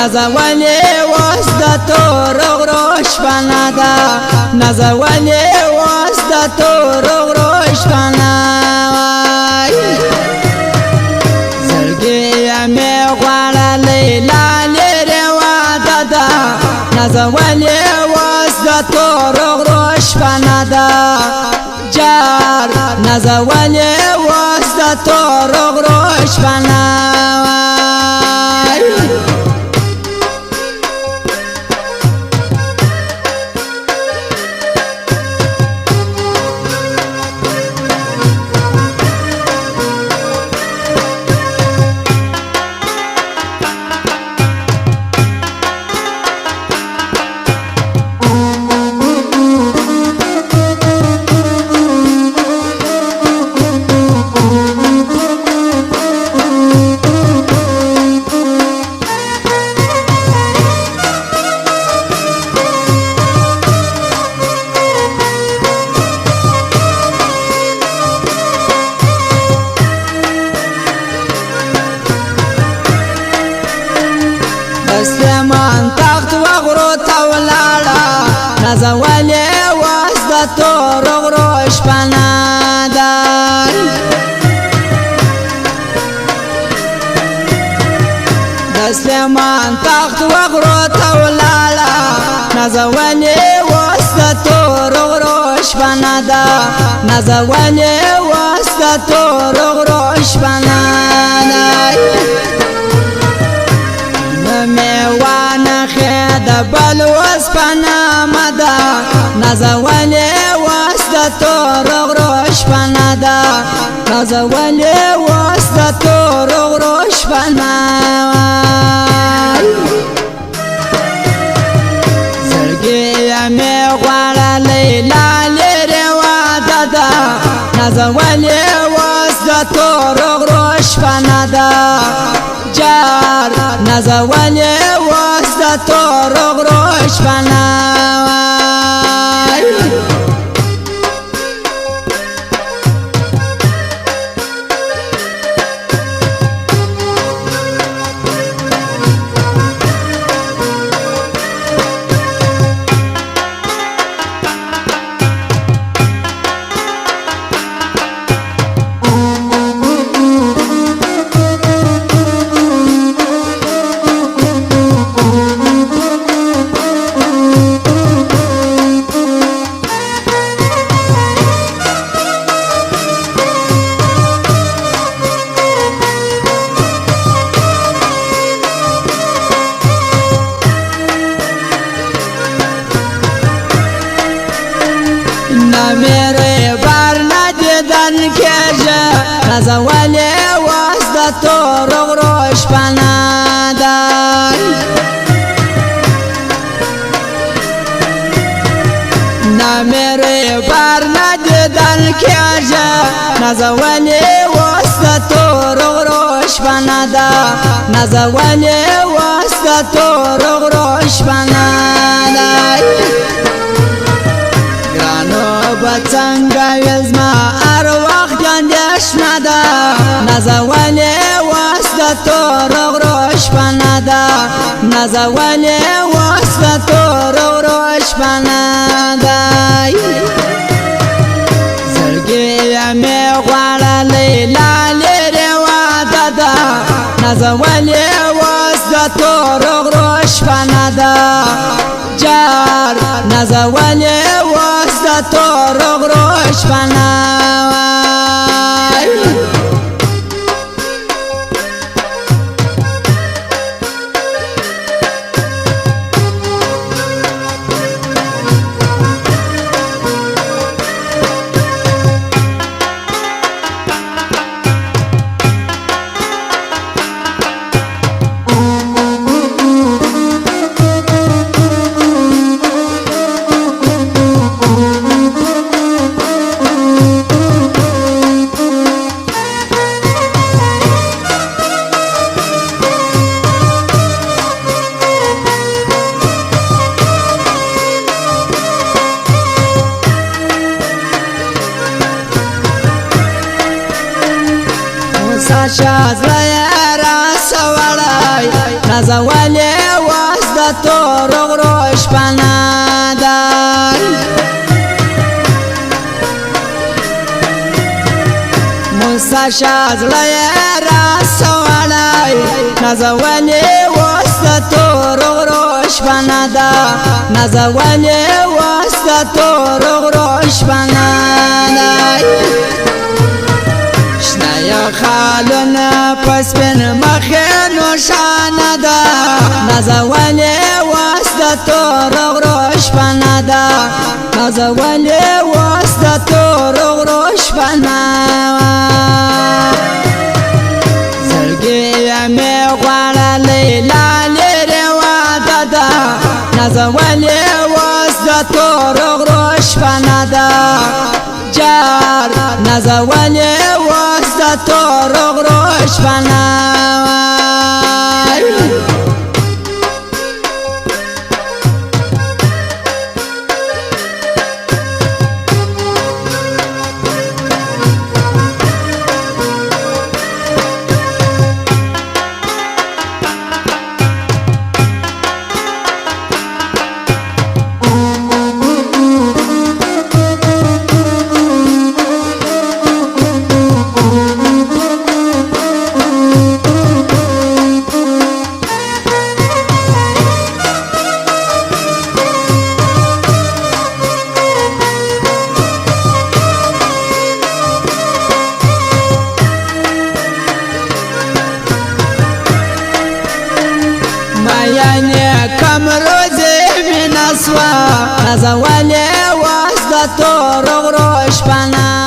نازولی واس د تور غرو شپنه ده نازولی واس د تور غرو شپنه زړګي مې غواړلې لالې رواده ده نازولی واس د تور غرو شپنه ده جار نازولی واس د تور غرو شپنه سلیمان تخت وغرو تولاړه نازولی واس د تور غرو شپنه ده د سلیمان تخت وغرو تولاړه نازولی واس د تور غرو شپنه ده نازولی واس د تور غرو شپنه ده میوانه خید بل وسپنه مده نازولی واس د تور غرو شپنه ده نازولی واس د تور غرو شپنه زړګي مې غواړلې لالې رواده ده نازولی واس د تور غرو شپنه ده جار نازولی واس د تور غرو شپنه میرے بار نه دیدن کېږي نازولی واس د تور غرو شپنه ده نه میرے بار نه دیدن کېږي نازولی واس د تور غرو شپنه ده نازولی واس د تور غرو شپنه ده څنګه وې زما هر وخت اندېښنه ده نازولی واس د تور غرو شپنه ده نازولی واس د تور غرو شپنه ده زړګي مې غواړلې لالې رواده ده نازولی واس د تور غرو شپنه ده جار نازولی واس د تور غرو شپنه ساشا زړه را سوړای نازولی تور غروش پنادای موسا شازلای راسوالای نزولی وسط تور غروش پنادا نزولی وسط تور غروش پنادای شنایا خالونا پس بین مخینو شاندا نزولی وسط تور غروش پنادا نزولی وسط تور غروش پنادا زرگی می غواړه لیلا لري واده ده نزولی وسط تور غروش پنادا جار نزولی وسط تور غروش پنادا یعنی کم روزی من اسوا نزولی وسط تور غروش پناه